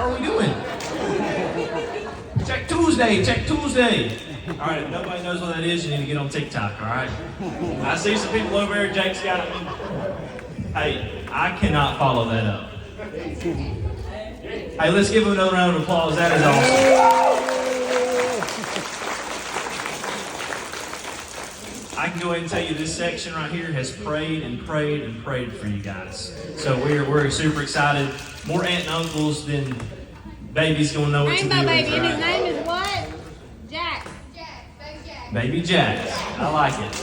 How are we doing? Check Tuesday. All right, if nobody knows what that is, you need to get on TikTok, all right? I see some people over there. Jake's got it. Hey, I cannot follow that up. Hey, let's give him another round of applause. That is awesome. I can go ahead and tell you this section right here has prayed and prayed and prayed for you guys. So we're super excited. More aunt and uncles than baby's gonna know what to do. Rainbow baby, with, and right? his name is what? Jack. Baby Jack. I like it.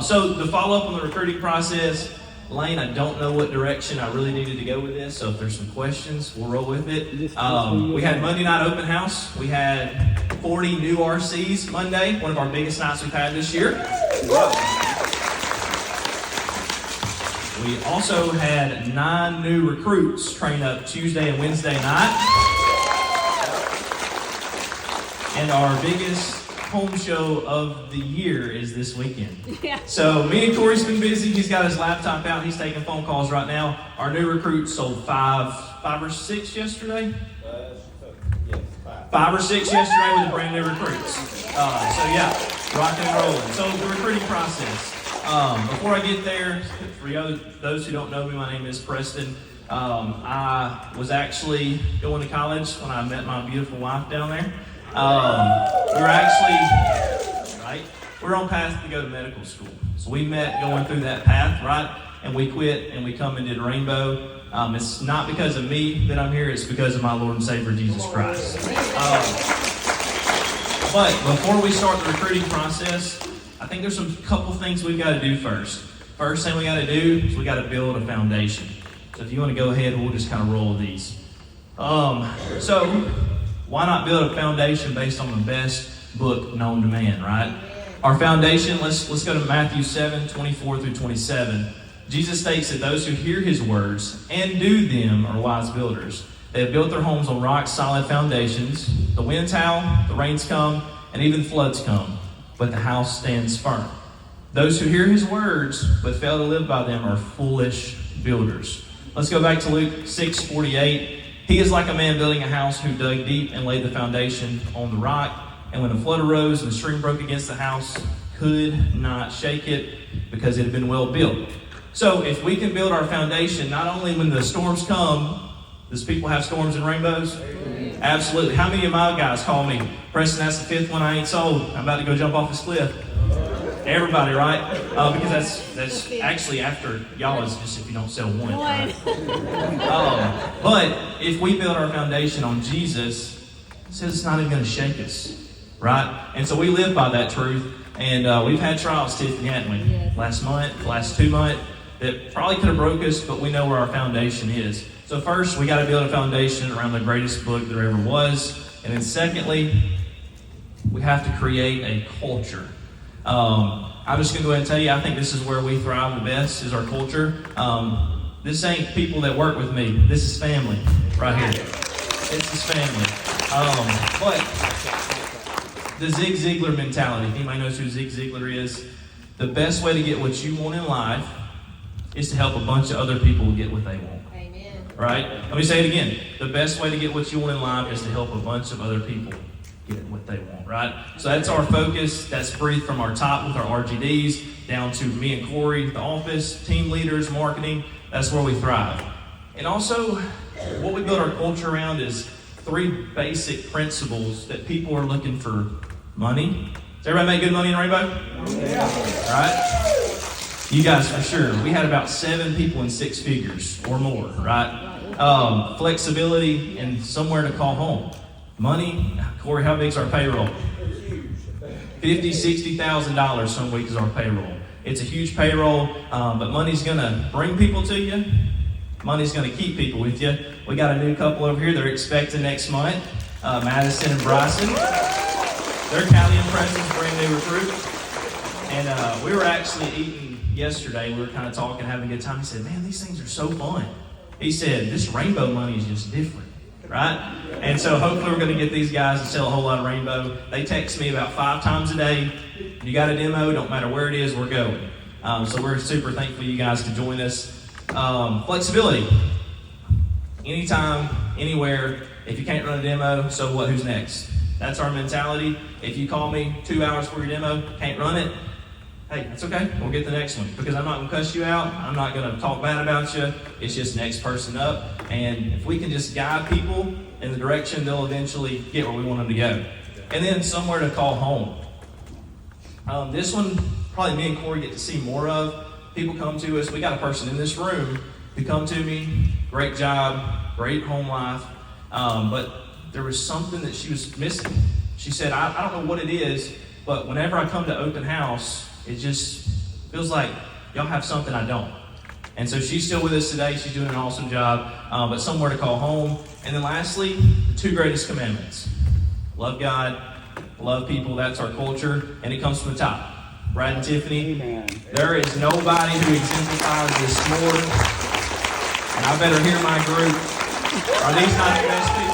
So to follow up on the recruiting process, Lane, I don't know what direction I really needed to go with this, so if there's some questions, we'll roll with it. We had Monday night open house. We had 40 new RCs Monday, one of our biggest nights we've had this year. We also had 9 new recruits train up Tuesday and Wednesday night. And our biggest home show of the year is this weekend. Yeah. So me and Corey's been busy. He's got his laptop out. He's taking phone calls right now. Our new recruits sold five or six yesterday. Yes, 5 or 6 yesterday with the brand new recruits. So yeah, rocking and rolling. So the recruiting process. Before I get there, for those who don't know me, my name is Preston. I was actually going to college when I met my beautiful wife down there. We're on path to go to medical school. So we met going through that path, right? And we quit and we come and did Rainbow. It's not because of me that I'm here, it's because of my Lord and Savior Jesus Christ. But before we start the recruiting process, I think there's some couple things we've got to do first. First thing we got to do is we got to build a foundation. So if you want to go ahead, we'll just kind of roll with these. So why not build a foundation based on the best book known to man, right? Our foundation, let's go to Matthew 7, 24 through 27. Jesus states that those who hear his words and do them are wise builders. They have built their homes on rock-solid foundations. The winds howl, the rains come, and even floods come, but the house stands firm. Those who hear his words but fail to live by them are foolish builders. Let's go back to Luke 6:48. He is like a man building a house who dug deep and laid the foundation on the rock. And when a flood arose and the stream broke against the house, could not shake it because it had been well built. So if we can build our foundation, not only when the storms come, does people have storms and rainbows? Absolutely. How many of my guys call me, Preston, that's the 5th one I ain't sold. I'm about to go jump off this cliff. Everybody, right? Because that's actually after y'all is just if you don't sell one. Right? But if we build our foundation on Jesus, it says it's not even going to shake us. Right? And so we live by that truth. And we've had trials, Tiffany, haven't we? Yes. Last month, last 2 months, that probably could have broke us, but we know where our foundation is. So first, we got to build a foundation around the greatest book there ever was. And then secondly, we have to create a culture. I'm just going to go ahead and tell you, I think this is where we thrive the best, is our culture. This ain't people that work with me. This is family right here. This is family. But the Zig Ziglar mentality. If anybody knows who Zig Ziglar is, the best way to get what you want in life is to help a bunch of other people get what they want. Amen. Right? Let me say it again. The best way to get what you want in life is to help a bunch of other people get what they want, right? So that's our focus. That's breathed from our top with our RGDs down to me and Corey, the office, team leaders, marketing. That's where we thrive. And also, what we build our culture around is 3 basic principles that people are looking for. Money. Does everybody make good money in Rainbow? Yeah. Right? You guys for sure. We had about 7 people in 6 figures or more, right? Flexibility and somewhere to call home. Money. Corey, how big's our payroll? $50,000, $60,000 some weeks is our payroll. It's a huge payroll, but money's going to bring people to you. Money's going to keep people with you. We got a new couple over here. They're expecting next month. Madison and Bryson. They're Callie and Preston's brand new recruit. And we were actually eating yesterday. We were kind of talking, having a good time. He said, man, these things are so fun. He said, this Rainbow money is just different, right? And so hopefully we're going to get these guys to sell a whole lot of Rainbow. They text me about 5 times a day. You got a demo, don't matter where it is, we're going. So we're super thankful you guys could join us. Flexibility. Anytime, anywhere, If you can't run a demo, so what? Who's next? That's our mentality. If you call me 2 hours for your demo, can't run it, hey, that's okay. We'll get the next one. Because I'm not going to cuss you out. I'm not going to talk bad about you. It's just next person up. And if we can just guide people in the direction, they'll eventually get where we want them to go. And then somewhere to call home. This one, probably me and Corey get to see more of. People come to us. We got a person in this room who come to me. Great job, great home life. But there was something that she was missing. She said, I don't know what it is, but whenever I come to open house, it just feels like y'all have something I don't. And so she's still with us today. She's doing an awesome job, but somewhere to call home. And then lastly, the 2 greatest commandments. Love God, love people. That's our culture, and it comes from the top. Brad and Tiffany, amen. There is nobody who exemplifies this more. And I better hear my group. Are these not the best people?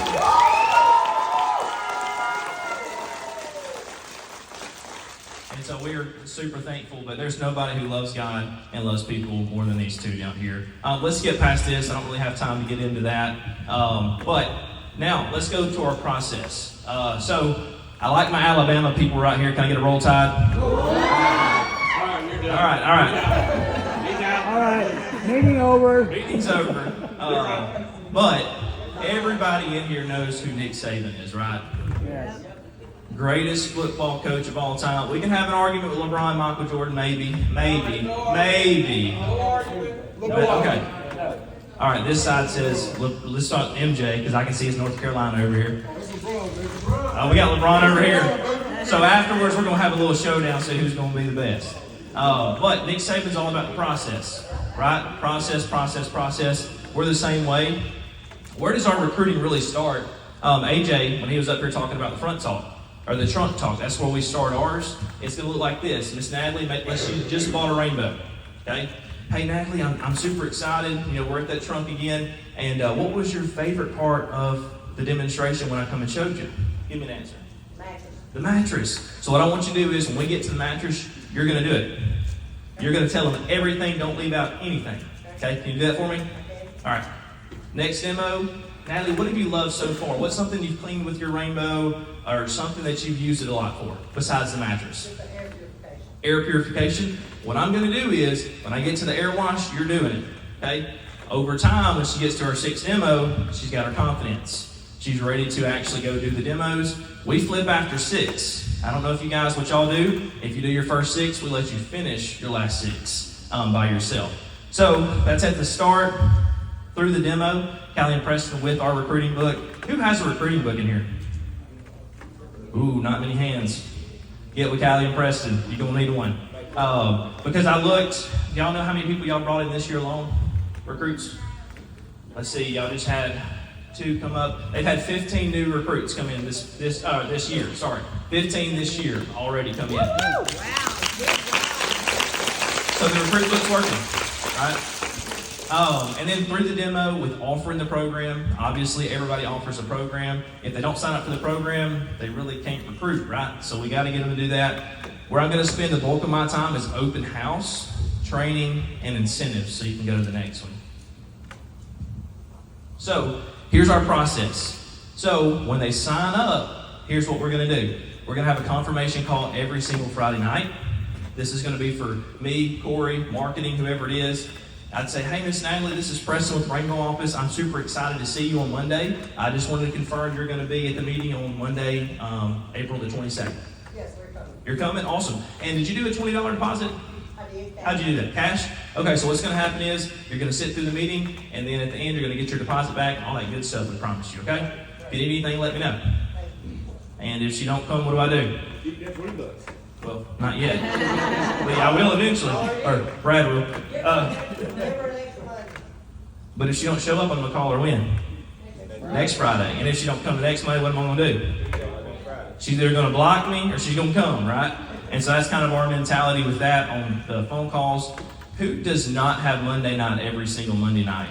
And so we are super thankful, but there's nobody who loves God and loves people more than these 2 down here. Let's get past this. I don't really have time to get into that. But now, let's go to our process. So, I like my Alabama people right here. Can I get a roll tide? All right. All right, meeting over. Meeting's over. But everybody in here knows who Nick Saban is, right? Yes. Greatest football coach of all time. We can have an argument with LeBron, Michael Jordan, maybe. But, okay. All right, this side says, let's start MJ, because I can see it's North Carolina over here. We got LeBron over here. So afterwards, we're going to have a little showdown, see who's going to be the best. But Nick Saban's all about the process, right? Process. We're the same way. Where does our recruiting really start? AJ, when he was up here talking about the front talk, or the trunk talk, that's where we start ours. It's going to look like this. Miss Natalie, she just bought a rainbow, okay? Hey, Natalie, I'm super excited. We're at that trunk again. And what was your favorite part of the demonstration when I come and showed you? Give me an answer. The mattress. So what I want you to do is when we get to the mattress, you're going to do it. You're going to tell them everything. Don't leave out anything. Okay? Can you do that for me? All right. Next demo. Natalie, what have you loved so far? What's something you've cleaned with your rainbow or something that you've used it a lot for besides the mattress? Air purification. What I'm going to do is when I get to the air wash, you're doing it. Okay? Over time, when she gets to her 6th demo, she's got her confidence. She's ready to actually go do the demos. We flip after 6. I don't know if you guys, what y'all do. If you do your first 6, we let you finish your last 6 by yourself. So that's at the start, through the demo. Callie and Preston with our recruiting book. Who has a recruiting book in here? Ooh, not many hands. Get with Callie and Preston. You're going to need one. Because I looked, y'all know how many people y'all brought in this year alone? Recruits? Let's see, y'all just had 2 come up. They've had 15 new recruits come in this year. 15 this year already come in. Wow. So the recruit book's working, right? And then through the demo with offering the program, obviously everybody offers a program. If they don't sign up for the program, they really can't recruit, right? So we got to get them to do that. Where I'm going to spend the bulk of my time is open house, training, and incentives, so you can go to the next one. So here's our process. So when they sign up, here's what we're going to do. We're going to have a confirmation call every single Friday night. This is going to be for me, Corey, marketing, whoever it is. I'd say, hey, Miss Natalie, this is Preston with Rainbow Office. I'm super excited to see you on Monday. I just wanted to confirm you're going to be at the meeting on Monday, April the 22nd. Yes, we're coming. You're coming? Awesome. And did you do a $20 deposit? I did. How'd you do that? Cash? Okay, so what's going to happen is you're going to sit through the meeting, and then at the end, you're going to get your deposit back, all that good stuff, we promise you, okay? If you need anything, let me know. And if she don't come, what do? Keep that $20. Well, not yet. But I will eventually. Or Brad will. Never next Monday. But if she don't show up, I'm going to call her when? Next Friday. And if she don't come the next Monday, what am I going to do? She's either going to block me or she's going to come, right? And so that's kind of our mentality with that on the phone calls. Who does not have Monday night every single Monday night?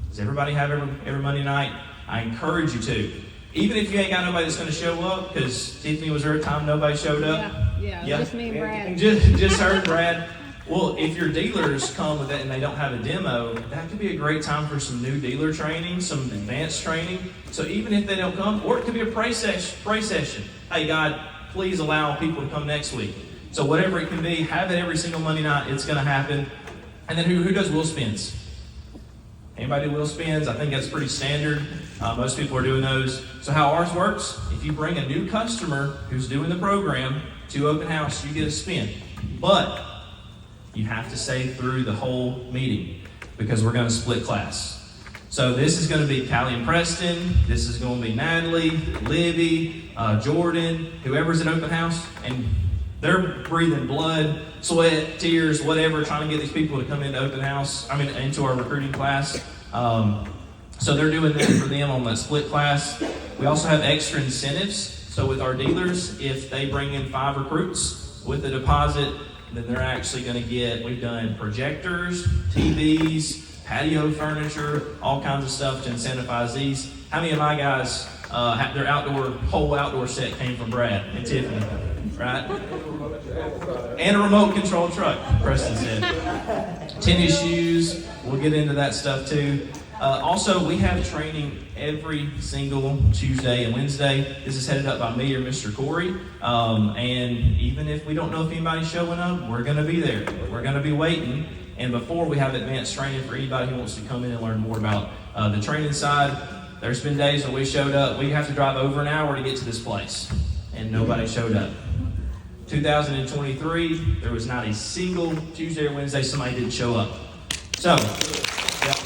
Does everybody have every Monday night? I encourage you to. Even if you ain't got nobody that's going to show up, because Tiffany was there a time nobody showed up. Yeah, just me and Brad. Just her and Brad. Well, if your dealers come with it and they don't have a demo, that could be a great time for some new dealer training, some advanced training. So even if they don't come, or it could be a pray session. Hey, God, please allow people to come next week. So whatever it can be, have it every single Monday night. It's going to happen. And then who does wheel spins? Anybody do wheel spins? I think that's pretty standard. Most people are doing those. So how ours works, if you bring a new customer who's doing the program to open house, you get a spin. But you have to stay through the whole meeting because we're going to split class. So this is going to be Callie and Preston. This is going to be Natalie, Libby, Jordan, whoever's at open house. And they're breathing blood, sweat, tears, whatever, trying to get these people to come into open house, into our recruiting class. So they're doing that for them on that split class. We also have extra incentives. So with our dealers, if they bring in 5 recruits with a deposit, then they're actually going to get, we've done projectors, TVs, patio furniture, all kinds of stuff to incentivize these. How many of my guys, their whole outdoor set came from Brad and Tiffany, right? And a remote control truck, Preston said. Tennis shoes, we'll get into that stuff too. Also, we have training every single Tuesday and Wednesday. This is headed up by me or Mr. Corey. And even if we don't know if anybody's showing up, we're going to be there. We're going to be waiting. And before we have advanced training for anybody who wants to come in and learn more about the training side, there's been days when we showed up, we have to drive over an hour to get to this place. And nobody showed up. 2023, there was not a single Tuesday or Wednesday somebody didn't show up. So, yep.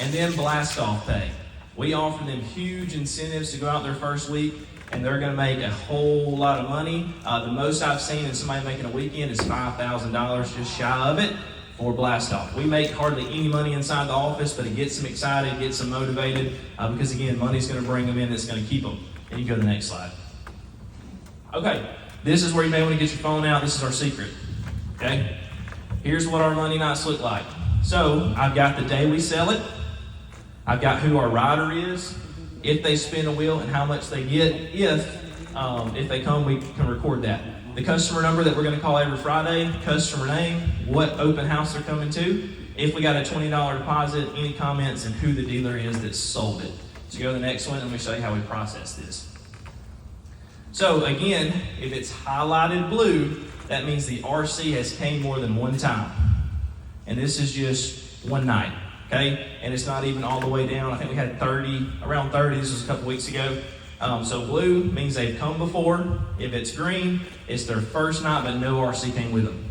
And then blast off pay. We offer them huge incentives to go out their first week, and they're going to make a whole lot of money. The most I've seen in somebody making a weekend is $5,000, just shy of it, for blast off. We make hardly any money inside the office, but it gets them excited, gets them motivated, because again, money's going to bring them in, it's going to keep them. And you go to the next slide. Okay, this is where you may want to get your phone out. This is our secret. Okay, here's what our Monday nights look like. So I've got the day we sell it. I've got who our rider is, if they spin a wheel, and how much they get. If they come, we can record that. The customer number that we're going to call every Friday, customer name, what open house they're coming to. If we got a $20 deposit, any comments, and who the dealer is that sold it. So go to the next one, and let me show you how we process this. So again, if it's highlighted blue, that means the RC has came more than one time. And this is just one night, okay? And it's not even all the way down. I think we had around 30, this was a couple weeks ago. So blue means they've come before. If it's green, it's their first night, but no RC came with them.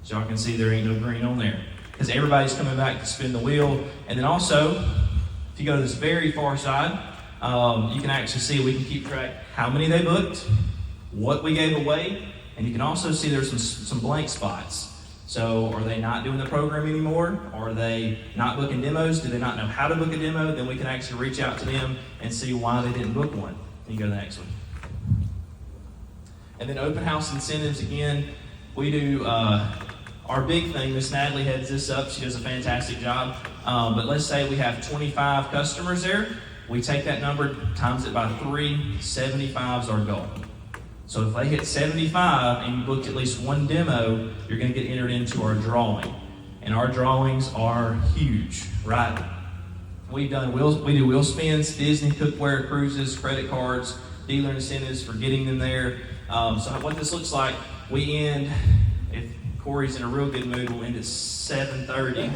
So y'all can see there ain't no green on there. Because everybody's coming back to spin the wheel. And then also, if you go to this very far side, you can actually see we can keep track how many they booked, what we gave away, and you can also see there's some blank spots. So are they not doing the program anymore? Are they not booking demos? Do they not know how to book a demo? Then we can actually reach out to them and see why they didn't book one. You go to the next one. And then open house incentives, again, we do our big thing. Miss Natalie heads this up. She does a fantastic job. But let's say we have 25 customers there. We take that number, times it by 3, 75 is our goal. So if they hit 75 and you booked at least one demo, you're going to get entered into our drawing. And our drawings are huge, right? We do wheel spins, Disney, cookware, cruises, credit cards, dealer incentives for getting them there. So what this looks like, we end, if Corey's in a real good mood, we'll end at 7:30.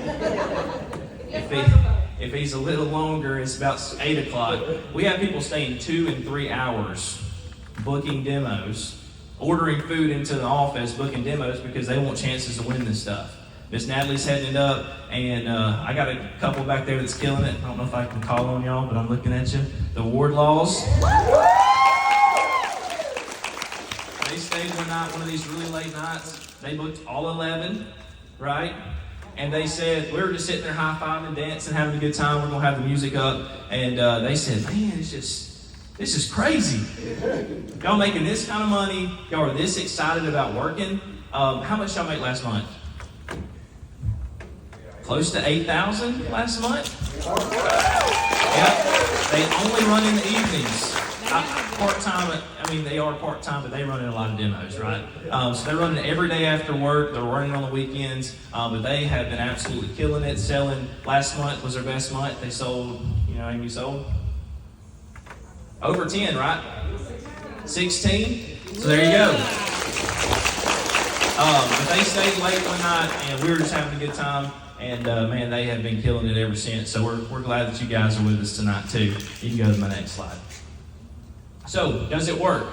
If he's a little longer, it's about 8 o'clock. We have people staying 2 and 3 hours booking demos, ordering food into the office, booking demos because they want chances to win this stuff. Miss Natalie's heading it up, and I got a couple back there that's killing it. I don't know if I can call on y'all, but I'm looking at you. The Wardlaws. They stayed one night, one of these really late nights. They booked all 11, right? And they said, we were just sitting there high-fiving, dancing, having a good time. We're going to have the music up. And they said, man, this is crazy. Y'all making this kind of money. Y'all are this excited about working. How much y'all make last month? Close to 8,000 last month? Yep. They only run in the evenings. Part-time, I mean, they are part-time, but they run in a lot of demos, right? So they're running every day after work. They're running on the weekends, but they have been absolutely killing it, selling. Last month was their best month. They sold, how many sold? Over 10, right? 16? So there you go. But they stayed late one night, and we were just having a good time. And man, they have been killing it ever since. So we're glad that you guys are with us tonight too. You can go to my next slide. So, does it work?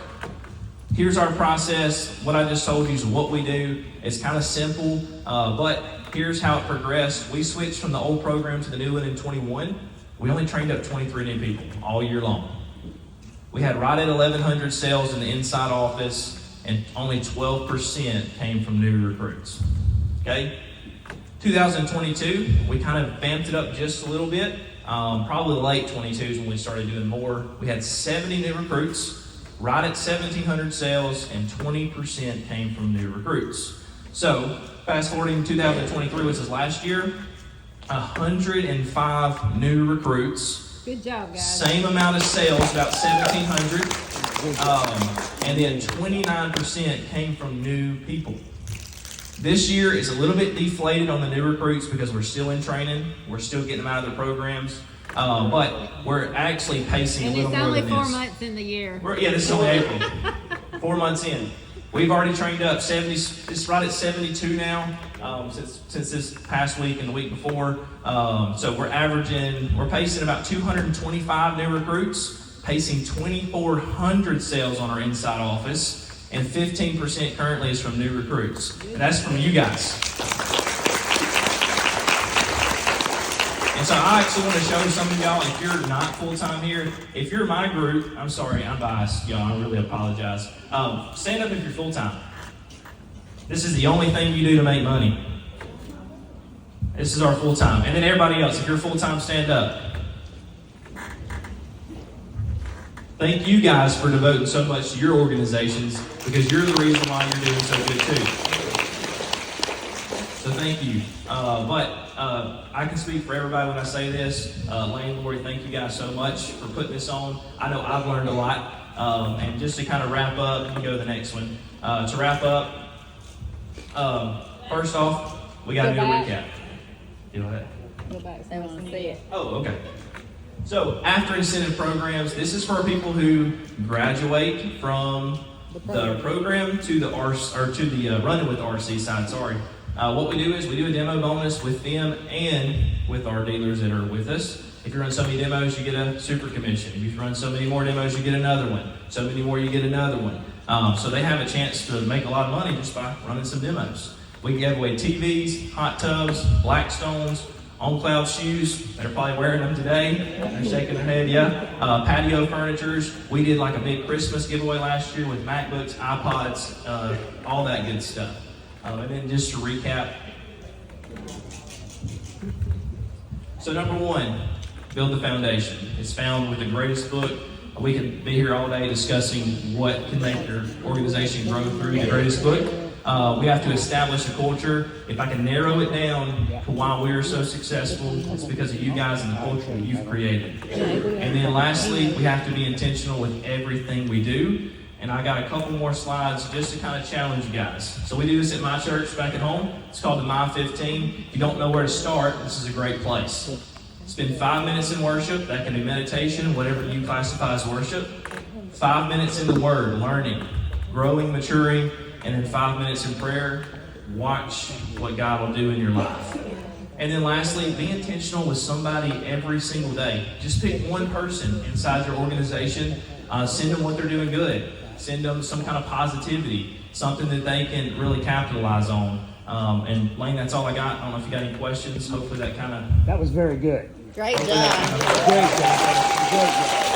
Here's our process. What I just told you is what we do. It's kind of simple, but here's how it progressed. We switched from the old program to the new one in 21. We only trained up 23 new people all year long. We had right at 1,100 sales in the inside office, and only 12% came from new recruits. Okay? 2022, we kind of vamped it up just a little bit. Probably the late 22s when we started doing more. We had 70 new recruits, right at 1,700 sales, and 20% came from new recruits. So, fast forwarding to 2023, which is last year, 105 new recruits. Good job, guys. Same amount of sales, about 1,700. And then 29% came from new people. This year is a little bit deflated on the new recruits because we're still in training. We're still getting them out of their programs. But we're actually pacing a little more than this. And it's only 4 months in the year. This is only April. 4 months in. We've already trained up 70, it's right at 72 now, since this past week and the week before. So we're pacing about 225 new recruits, pacing 2,400 sales on our inside office, and 15% currently is from new recruits. And that's from you guys. And so I actually want to show some of y'all, if you're not full-time here, if you're my group, I'm sorry, I'm biased, y'all, I really apologize. Stand up if you're full-time. This is the only thing you do to make money. This is our full-time. And then everybody else, if you're full-time, stand up. Thank you guys for devoting so much to your organizations, because you're the reason why you're doing so good too. So thank you. I can speak for everybody when I say this. Lane, Lori, thank you guys so much for putting this on. I know I've learned a lot. And just to kind of wrap up, you can go to the next one. To wrap up, first off, we got to do a recap. You know that? Go back. They want to see it. Oh, okay. So, after incentive programs, this is for people who graduate from the program to the running with RC side. Sorry. What we do is we do a demo bonus with them and with our dealers that are with us. If you run so many demos, you get a super commission. If you run so many more demos, you get another one. So many more, you get another one. So they have a chance to make a lot of money just by running some demos. We give away TVs, hot tubs, Blackstones, on-cloud shoes. They're probably wearing them today. They're shaking their head, yeah. Patio furnitures. We did like a big Christmas giveaway last year with MacBooks, iPods, all that good stuff. And then just to recap. So number one, build the foundation. It's found with the greatest book. We could be here all day discussing what can make your organization grow through the greatest book. We have to establish a culture. If I can narrow it down to why we are so successful, it's because of you guys and the culture that you've created. And then lastly, we have to be intentional with everything we do. And I got a couple more slides just to kind of challenge you guys. So we do this at my church back at home. It's called the My 15. If you don't know where to start, this is a great place. Spend 5 minutes in worship. That can be meditation, whatever you classify as worship. 5 minutes in the Word, learning, growing, maturing, and then 5 minutes in prayer. Watch what God will do in your life. And then lastly, be intentional with somebody every single day. Just pick one person inside your organization. Send them what they're doing good. Send them some kind of positivity, something that they can really capitalize on. And Lane, that's all I got. I don't know if you got any questions. Hopefully that was very good. Great job. Great job. Great job.